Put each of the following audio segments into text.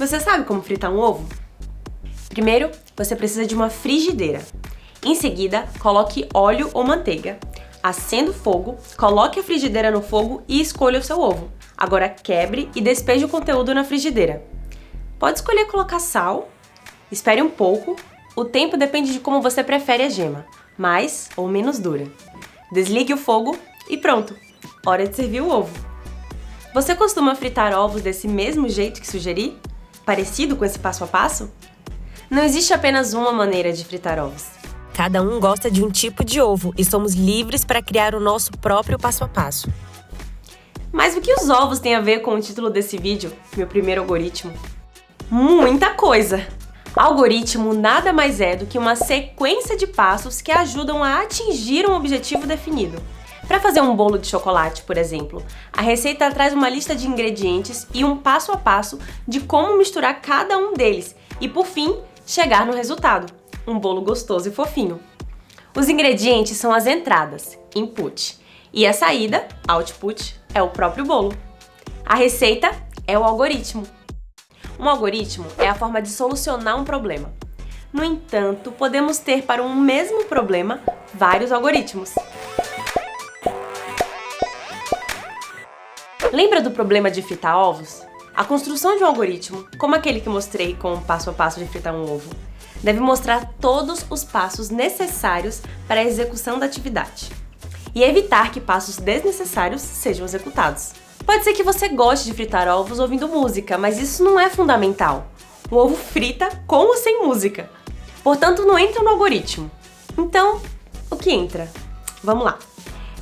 Você sabe como fritar um ovo? Primeiro, você precisa de uma frigideira. Em seguida, coloque óleo ou manteiga. Acenda o fogo, coloque a frigideira no fogo e escolha o seu ovo. Agora quebre e despeje o conteúdo na frigideira. Pode escolher colocar sal, espere um pouco, o tempo depende de como você prefere a gema, mais ou menos dura. Desligue o fogo e pronto! Hora de servir o ovo. Você costuma fritar ovos desse mesmo jeito que sugeri? Parecido com esse passo a passo? Não existe apenas uma maneira de fritar ovos. Cada um gosta de um tipo de ovo e somos livres para criar o nosso próprio passo a passo. Mas o que os ovos têm a ver com o título desse vídeo, meu primeiro algoritmo? Muita coisa! Algoritmo nada mais é do que uma sequência de passos que ajudam a atingir um objetivo definido. Para fazer um bolo de chocolate, por exemplo, a receita traz uma lista de ingredientes e um passo a passo de como misturar cada um deles e, por fim, chegar no resultado, um bolo gostoso e fofinho. Os ingredientes são as entradas, input, e a saída, output, é o próprio bolo. A receita é o algoritmo. Um algoritmo é a forma de solucionar um problema. No entanto, podemos ter para um mesmo problema vários algoritmos. Lembra do problema de fritar ovos? A construção de um algoritmo, como aquele que mostrei com o passo a passo de fritar um ovo, deve mostrar todos os passos necessários para a execução da atividade e evitar que passos desnecessários sejam executados. Pode ser que você goste de fritar ovos ouvindo música, mas isso não é fundamental. O ovo frita com ou sem música. Portanto, não entra no algoritmo. Então, o que entra? Vamos lá.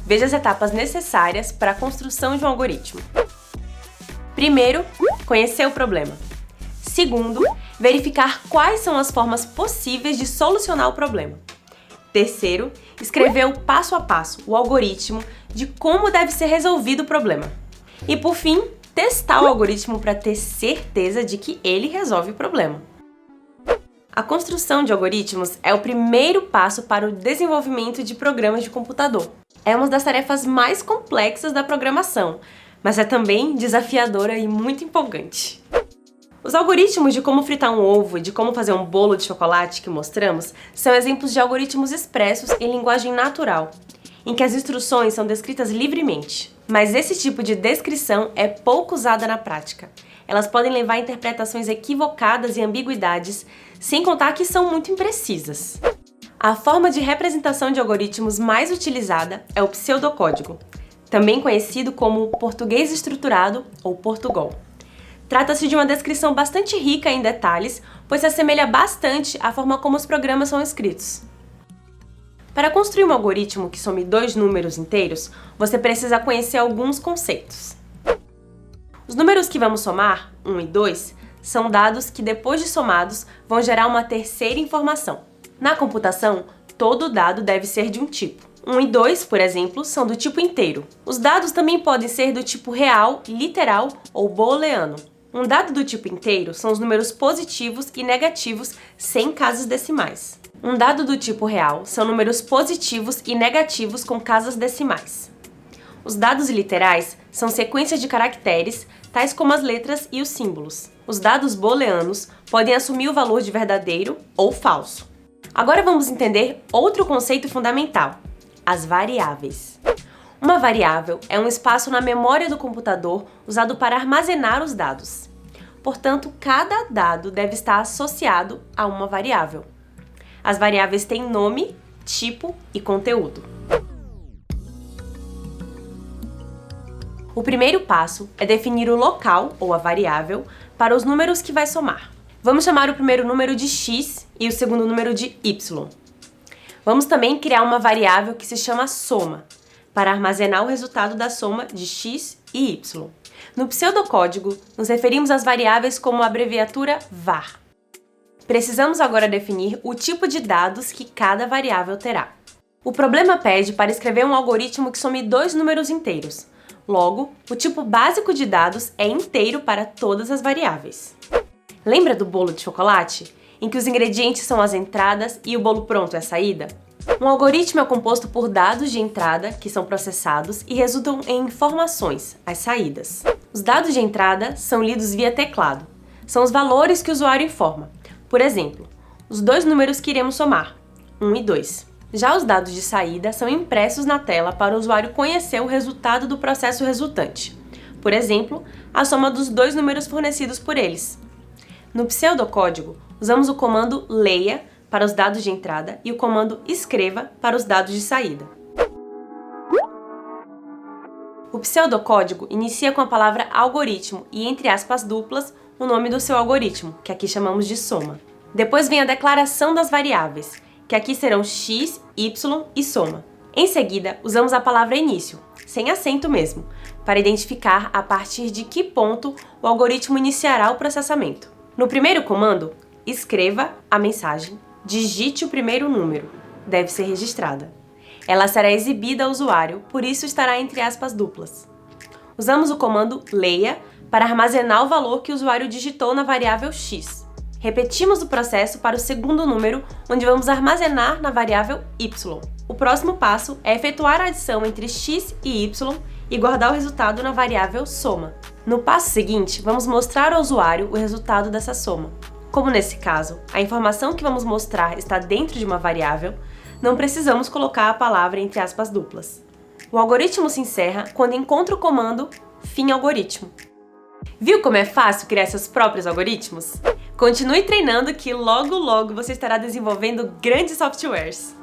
Veja as etapas necessárias para a construção de um algoritmo. Primeiro, conhecer o problema. Segundo, verificar quais são as formas possíveis de solucionar o problema. Terceiro, escrever o passo a passo, o algoritmo, de como deve ser resolvido o problema. E por fim, testar o algoritmo para ter certeza de que ele resolve o problema. A construção de algoritmos é o primeiro passo para o desenvolvimento de programas de computador. É uma das tarefas mais complexas da programação, mas é também desafiadora e muito empolgante. Os algoritmos de como fritar um ovo e de como fazer um bolo de chocolate que mostramos são exemplos de algoritmos expressos em linguagem natural, em que as instruções são descritas livremente. Mas esse tipo de descrição é pouco usada na prática. Elas podem levar a interpretações equivocadas e ambiguidades, sem contar que são muito imprecisas. A forma de representação de algoritmos mais utilizada é o pseudocódigo, também conhecido como português estruturado ou Portugal. Trata-se de uma descrição bastante rica em detalhes, pois se assemelha bastante à forma como os programas são escritos. Para construir um algoritmo que some dois números inteiros, você precisa conhecer alguns conceitos. Os números que vamos somar, 1 e 2, são dados que, depois de somados, vão gerar uma terceira informação. Na computação, todo dado deve ser de um tipo. 1 e 2, por exemplo, são do tipo inteiro. Os dados também podem ser do tipo real, literal ou booleano. Um dado do tipo inteiro são os números positivos e negativos sem casas decimais. Um dado do tipo real são números positivos e negativos com casas decimais. Os dados literais são sequências de caracteres, tais como as letras e os símbolos. Os dados booleanos podem assumir o valor de verdadeiro ou falso. Agora vamos entender outro conceito fundamental: as variáveis. Uma variável é um espaço na memória do computador usado para armazenar os dados. Portanto, cada dado deve estar associado a uma variável. As variáveis têm nome, tipo e conteúdo. O primeiro passo é definir o local, ou a variável, para os números que vai somar. Vamos chamar o primeiro número de x e o segundo número de y. Vamos também criar uma variável que se chama soma, para armazenar o resultado da soma de x e y. No pseudocódigo, nos referimos às variáveis como a abreviatura var. Precisamos agora definir o tipo de dados que cada variável terá. O problema pede para escrever um algoritmo que some dois números inteiros. Logo, o tipo básico de dados é inteiro para todas as variáveis. Lembra do bolo de chocolate, em que os ingredientes são as entradas e o bolo pronto é a saída? Um algoritmo é composto por dados de entrada, que são processados e resultam em informações, as saídas. Os dados de entrada são lidos via teclado. são os valores que o usuário informa. Por exemplo, os dois números que iremos somar, 1 e 2. Já os dados de saída são impressos na tela para o usuário conhecer o resultado do processo resultante. Por exemplo, a soma dos dois números fornecidos por eles. No pseudocódigo, usamos o comando leia para os dados de entrada e o comando escreva para os dados de saída. O pseudocódigo inicia com a palavra algoritmo e, entre aspas duplas, o nome do seu algoritmo, que aqui chamamos de soma. Depois vem a declaração das variáveis, que aqui serão x, y e soma. Em seguida, usamos a palavra início, sem acento mesmo, para identificar a partir de que ponto o algoritmo iniciará o processamento. No primeiro comando, escreva a mensagem, digite o primeiro número, deve ser registrada. Ela será exibida ao usuário, por isso estará entre aspas duplas. Usamos o comando leia para armazenar o valor que o usuário digitou na variável x. Repetimos o processo para o segundo número, onde vamos armazenar na variável y. O próximo passo é efetuar a adição entre x e y e guardar o resultado na variável soma. No passo seguinte, vamos mostrar ao usuário o resultado dessa soma. Como nesse caso, a informação que vamos mostrar está dentro de uma variável, não precisamos colocar a palavra entre aspas duplas. O algoritmo se encerra quando encontra o comando fim algoritmo. Viu como é fácil criar seus próprios algoritmos? Continue treinando que logo você estará desenvolvendo grandes softwares.